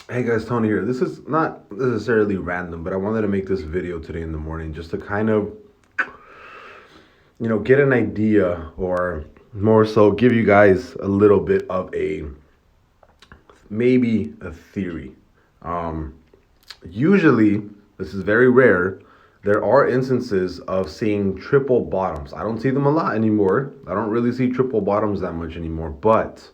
Hey guys, Tony here. This is not necessarily random, but I wanted to make this video today in the morning just to kind of, get an idea or more so give you guys a little bit of maybe a theory. Um, Usually, this is very rare. There are instances of seeing triple bottoms. I don't see them a lot anymore. I don't really see triple bottoms that much anymore, but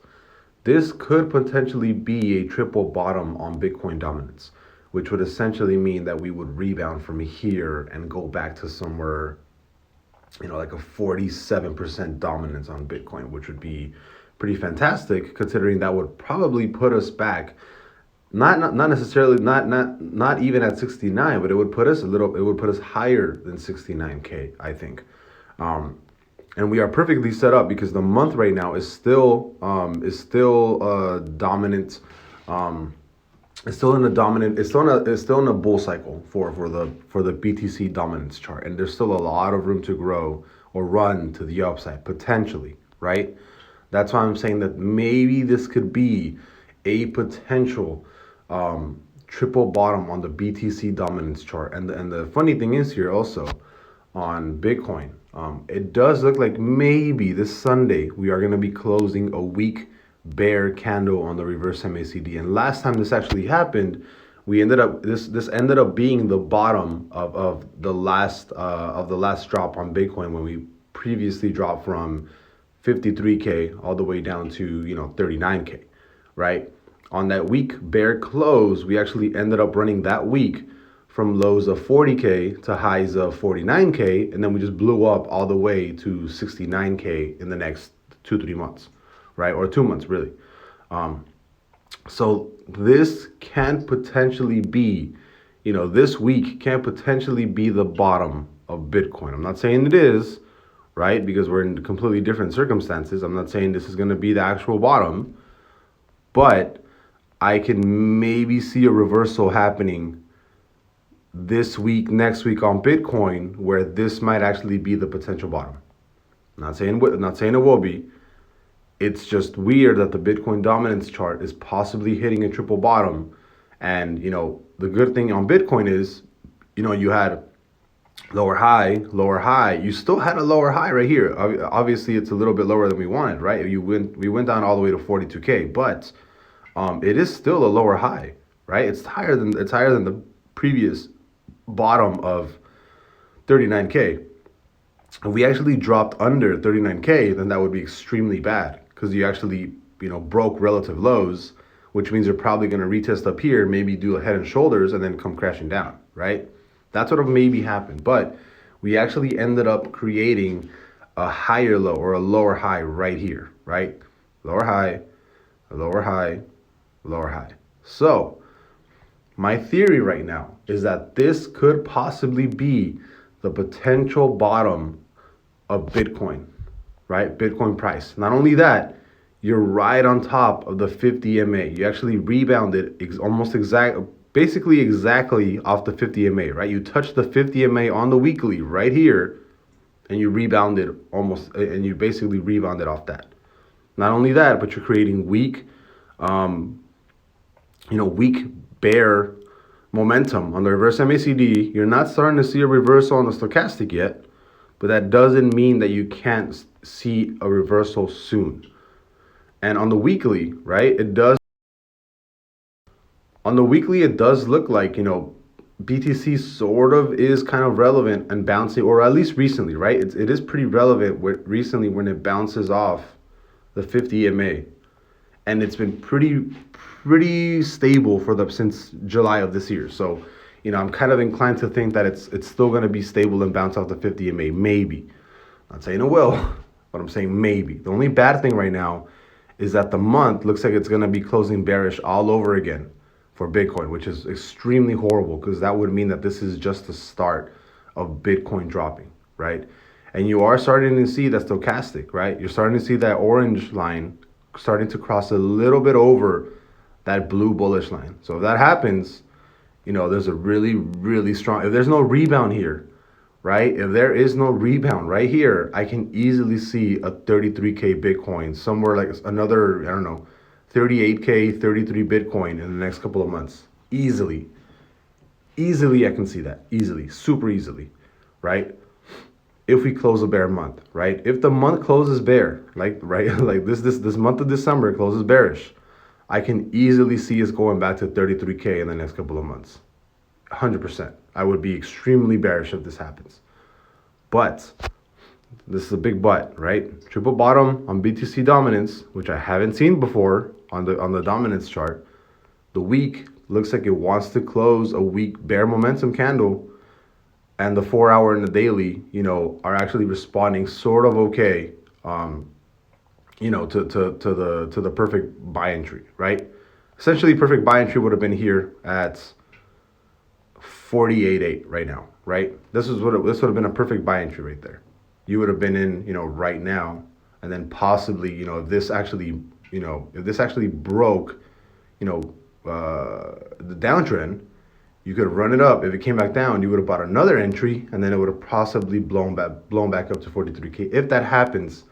this could potentially be a triple bottom on Bitcoin dominance, which would essentially mean that we would rebound from here and go back to somewhere, like a 47% dominance on Bitcoin, which would be pretty fantastic considering that would probably put us back not necessarily not even at 69, but it would put us higher than 69K, I think. um, and we are perfectly set up because the month right now is still dominant. um, it's still in a bull cycle for the BTC dominance chart, and there's still a lot of room to grow or run to the upside potentially, right? That's why I'm saying that maybe this could be a potential triple bottom on the BTC dominance chart. And the funny thing is here also on Bitcoin, it does look like maybe this Sunday we are going to be closing a weak bear candle on the reverse MACD. And last time this actually happened, we ended up this ended up being the bottom of the last drop on Bitcoin when we previously dropped from 53K all the way down to 39K, right? On that week bear close, we actually ended up running that week from lows of 40K to highs of 49K, and then we just blew up all the way to 69K in the next 2 3 months, right? Or 2 months really. Um, so this can potentially be, this week can potentially be the bottom of Bitcoin. I'm not saying it is, right? Because we're in completely different circumstances. I'm not saying this is going to be the actual bottom, but I can maybe see a reversal happening this week, next week on Bitcoin, where this might actually be the potential bottom. Not saying it will be. It's just weird that the Bitcoin dominance chart is possibly hitting a triple bottom. And the good thing on Bitcoin is, you had lower high, lower high. You still had a lower high right here. Obviously, it's a little bit lower than we wanted, right? We went down all the way to 42K, but it is still a lower high, right? It's higher than the previous bottom of 39K. If we actually dropped under 39K, then that would be extremely bad because you actually broke relative lows, which means you're probably going to retest up here, maybe do a head and shoulders, and then come crashing down, right? That's what maybe happened, but we actually ended up creating a higher low or a lower high right here, right? Lower high, lower high, lower high. So my theory right now is that this could possibly be the potential bottom of Bitcoin, right? Bitcoin price. Not only that, you're right on top of the 50 MA. You actually rebounded basically exactly off the 50 MA, right? You touched the 50 MA on the weekly right here, and you basically rebounded off that. Not only that, but you're creating um, weak bear momentum on the reverse MACD. You're not starting to see a reversal on the stochastic yet, but that doesn't mean that you can't see a reversal soon. And on the weekly, right, it does look like, BTC sort of is kind of relevant and bouncing, or at least recently, right? It is pretty relevant recently when it bounces off the 50 MA. And it's been pretty stable since July of this year. So, I'm kind of inclined to think that it's still going to be stable and bounce off the 50 MA, maybe. Not saying it will, but I'm saying maybe. The only bad thing right now is that the month looks like it's going to be closing bearish all over again for Bitcoin, which is extremely horrible because that would mean that this is just the start of Bitcoin dropping, right? And you are starting to see that stochastic, right? You're starting to see that orange line starting to cross a little bit over that blue bullish line. So if that happens, there's a really, really strong, if there's no rebound here, right? If there is no rebound right here, I can easily see a 33K Bitcoin somewhere like another, I don't know, 38K, 33 Bitcoin in the next couple of months. Easily. Easily, I can see that. Easily. Super easily. Right? If we close a bear month, right? If the month closes bear, right, like this month of December closes bearish, I can easily see us going back to 33K in the next couple of months. 100%. I would be extremely bearish if this happens. But this is a big but, right? Triple bottom on BTC dominance, which I haven't seen before on the dominance chart. The week looks like it wants to close a weak bear momentum candle, and the 4 hour and the daily, are actually responding sort of okay, to the perfect buy entry, right? Essentially, perfect buy entry would have been here at 48.8 right now, right? This would have been a perfect buy entry right there. You would have been in, right now, and then possibly, if this actually broke, the downtrend, you could have run it up. If it came back down, you would have bought another entry, and then it would have possibly blown back up to 43K. If that happens,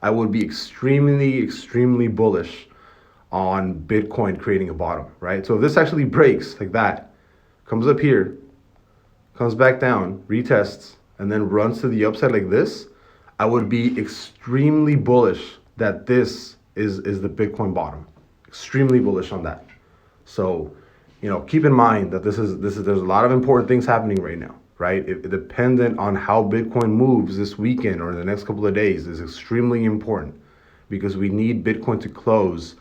I would be extremely, extremely bullish on Bitcoin creating a bottom, right? So if this actually breaks like that, comes up here, comes back down, retests, and then runs to the upside like this, I would be extremely bullish that this is the Bitcoin bottom. Extremely bullish on that. So, keep in mind that there's a lot of important things happening right now, right? It dependent on how Bitcoin moves this weekend or in the next couple of days is extremely important, because we need Bitcoin to close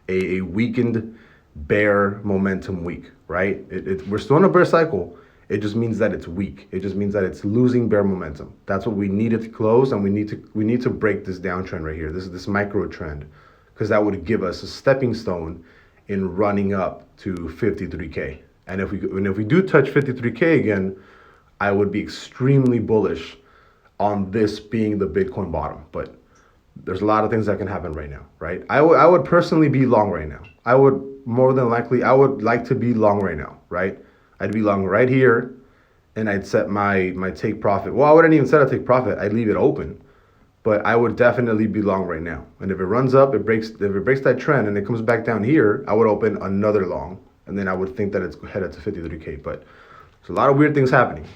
a weakened bear momentum week, right? We're still in a bear cycle. It just means that it's weak. It just means that it's losing bear momentum. That's what we need it to close, and we need to break this downtrend right here. This micro trend, because that would give us a stepping stone in running up to 53K. And if we do touch 53K again, I would be extremely bullish on this being the Bitcoin bottom. But there's a lot of things that can happen right now, right? I would personally be long right now. I would like to be long right now, right? I'd be long right here, and I'd set my take profit. Well, I wouldn't even set a take profit. I'd leave it open, but I would definitely be long right now. And if it runs up, if it breaks that trend and it comes back down here, I would open another long, and then I would think that it's headed to 53K. But there's a lot of weird things happening.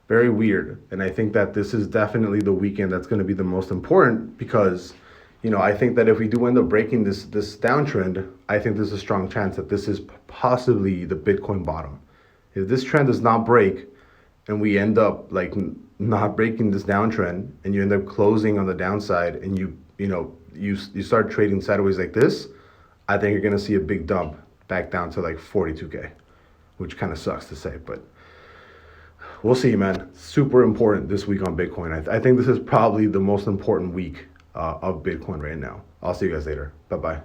Very weird. And I think that this is definitely the weekend that's going to be the most important, because, I think that if we do end up breaking this downtrend, I think there's a strong chance that this is possibly the Bitcoin bottom. If this trend does not break and we end up not breaking this downtrend, and you end up closing on the downside, and you start trading sideways like this, I think you're going to see a big dump back down to 42K, which kind of sucks to say, but we'll see, man. Super important this week on Bitcoin. I think this is probably the most important week of Bitcoin right now. I'll see you guys later. Bye-bye.